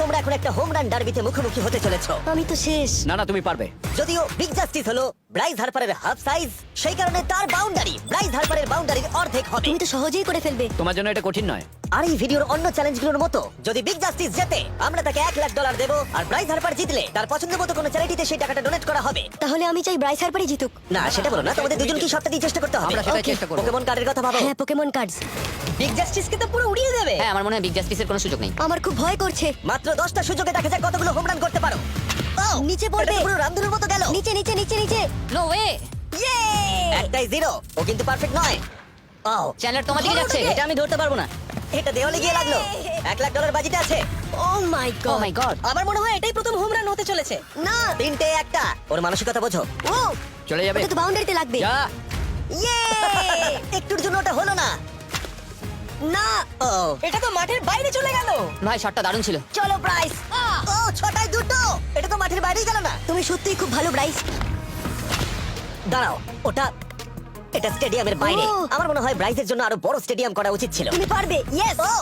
তোমরা এখন একটা হোম রান ডার্বিতে মুখোমুখি হতে চলেছো। আমি তো শেষ। না না তুমি পারবে। যদিও বিগ জাস্টিস হলো ব্রাইস হার্পারের হাফ সাইজ, সেই কারণে তার বাউন্ডারি ব্রাইস হার্পারের বাউন্ডারির অর্ধেক হবে। তুমি তো সহজেই করে ফেলবে। তোমার জন্য এটা কঠিন নয়। আর এই ভিডিওর অন্য চ্যালেঞ্জগুলোর মতো যদি বিগ জাস্টিস জেতে আমরা তাকে $1,00,000 দেবো, আর ব্রাইস হার্পার জিতলে তার পছন্দ মতো কোনো চ্যারিটিতে সেই টাকাটা ডোনেট করা হবে। তাহলে আমি চাই ব্রাইস হার্পারই জিতুক। না সেটা বলো না, তোমাদের দুজনকেই সবটা দিয়ে চেষ্টা করতে হবে। আমরা সেটাই Okay, চেষ্টা করব। পোকেমন কার্ডের কথা ভাবো। হ্যাঁ, পোকেমন কার্ডস। বিগ জাস্টিসকে তো পুরো উড়িয়ে দেবে। হ্যাঁ আমার মনে হয় বিগ জাস্টিসের কোনো সুযোগ নেই। আমার খুব ভয় করছে। মাত্র 10টা সুযোগে দেখা যাক কতগুলো হোম রান করতে পারো। Oh, নিচে পড়বে। এটা তো পুরো রামধনুর মতো গেল। নিচে নিচে নিচে নিচে। No way. ইয়ে! একটাই জিরো, ও কিন্তু পারফেক্ট নয়। ও চ্যানেলার তোমার দিকে যাচ্ছে। এটা আমি ধরতে পারবো না। এটা দেওয়ালে গিয়ে লাগলো। $1,00,000 বাজিতে আছে। ও মাই ও গড। মাই গড। আমার মনে হয় এটাই প্রথম হোম রান হতে চলেছে। না, 3টে একটা। ওর মানসিকতা বোঝো। ও চলে যাবে। ওটা তো বাউন্ডারিতে লাগবে। যা। ইয়ে! একটুর জন্য ওটা হলো না। না, ও এটা তো মাঠের বাইরে চলে গেল। ভাই শটটা দারুণ ছিল। চলো ব্রাইস। ও 6টায় 2টো। এটা তো মাঠের বাইরেই গেল না। তুমি সত্যিই খুব ভালো ব্রাইস। দাঁড়াও, এটা স্টেডিয়ামের বাইরে। ও। আমার মনে হয় ব্রাইসের জন্য আরো বড় স্টেডিয়াম করা উচিত ছিল। তুমি পারবে। ইয়েস। ও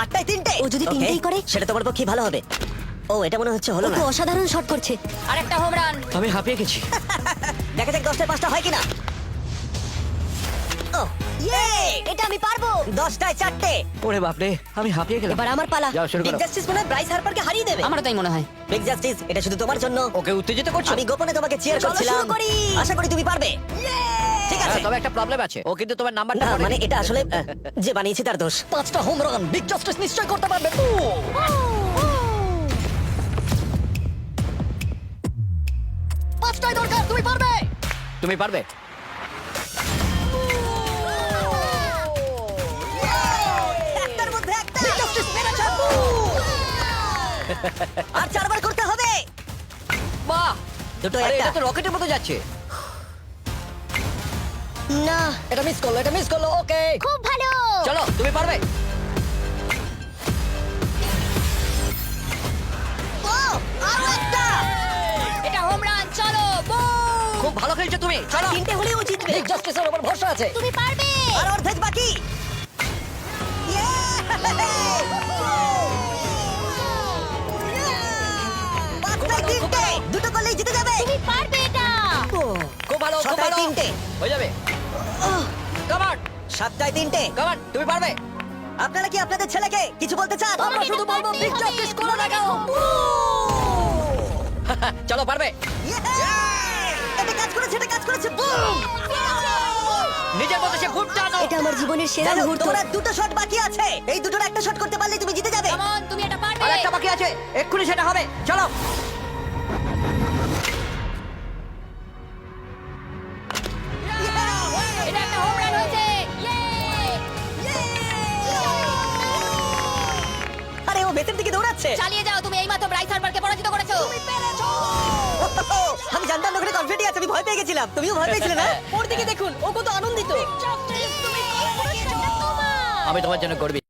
8টায় 3টে। ও যদি Okay, তিনটেই করে? সেটা তোমার পক্ষে ভালো হবে। ও এটা মনে হচ্ছে ও হলো না। তো অসাধারণ শট করছে। আরেকটা হোম রান। আমি হাঁপিয়ে গেছি। দেখা যাক 10টায় 5টা হয় কিনা। ও ইয়ে! এটা আমি পারবো। 10টায় 4টে। ওরে বাপরে, আমি হাঁপিয়ে গেলাম। এবার আমার পালা। যাও শুরু বিগ করো। জাস্টিস মনে হয় ব্রাইস হার্পারকে হারিয়ে দেবে। আমারও তাই মনে হয়। বিগ জাস্টিস এটা শুধু তোমার জন্য। ওকে উত্তেজিত করছো? আমি গোপনে তোমাকে চিয়ার চলো করছিলাম। শুরু করি। আশা করি তুমি পারবে। ঠিক আছে। হ্যাঁ, তবে একটা প্রবলেম আছে, ও কিন্তু তোমার নাম্বারটা না পড়েনি। মানে এটা আসলে যে বানিয়েছে তার দোষ। 5টা হোম রান বিগ জাস্টিস নিশ্চয় করতে পারবে। 5টাই দরকার, তুমি পারবে। তুমি পারবে। একটার মধ্যে একটা। বিগ জাস্টিস মেরেছে। আর 4বার করতে হবে। বাহ, দুটো আরে একটা। এটা তো রকেটের মতো যাচ্ছে। না, এটা মিস করলো, এটা মিস করলো। ওকে খুব ভালো। চলো তুমি পারবে। ও আরো একটা। এটা হোম রান। চলো বুম। খুব ভালো খেলছো তুমি। চলো। 3টে হলেই ও জিতবে। বিগ জাস্টিসের উপর ভরসা আছে। তুমি পারবে। আর অর্ধেক বাকি। পাঁচটায় 3টে। দুটো করলেই জিতে যাবে। তুমি পারবে এটা। খুব ভালো, খুব 6টায় ভালো। 3টে। হয়ে যাবে। কাম অন, 7টায় 3টে। কাম অন, তুমি পারবে। আপনারা কি আপনাদের ছেলেকে কিছু বলতে চান? আমরা শুধু বলবো, Big Justice করো না কেন? চলো পারবে। এটা কাজ করেছে, এটা কাজ করেছে। বুম! নিজের মতো সে খুব টানো। এটা আমার জীবনের সেরা যাই হোক, মুহূর্ত। তোমার আর দুটো শট বাকি আছে। এই দুটোর একটা শট করতে পারলে তুমি জিতে যাবে। কাম অন, তুমি এটা পারবে। আর একটা বাকি আছে, এক্ষুনি সেটা হবে। চলো। এটা একটা হোম রান হয়েছে। ইয়ে! আরে ও ভেতর দিকে দৌড়াচ্ছে। চালিয়ে যাও, তুমি এইমাত্র ব্রাইস হার্পারকে পরাজিত করেছো। আমি জানতাম না ওখানে কনফিডেন্ট আছে, আমি ভয় পেয়ে গেছিলাম। তুমিও ভয় পেয়েছিলে না? ওর দিকে দেখুন, ও কত আনন্দিত। আমি তোমার জন্য গর্বিত।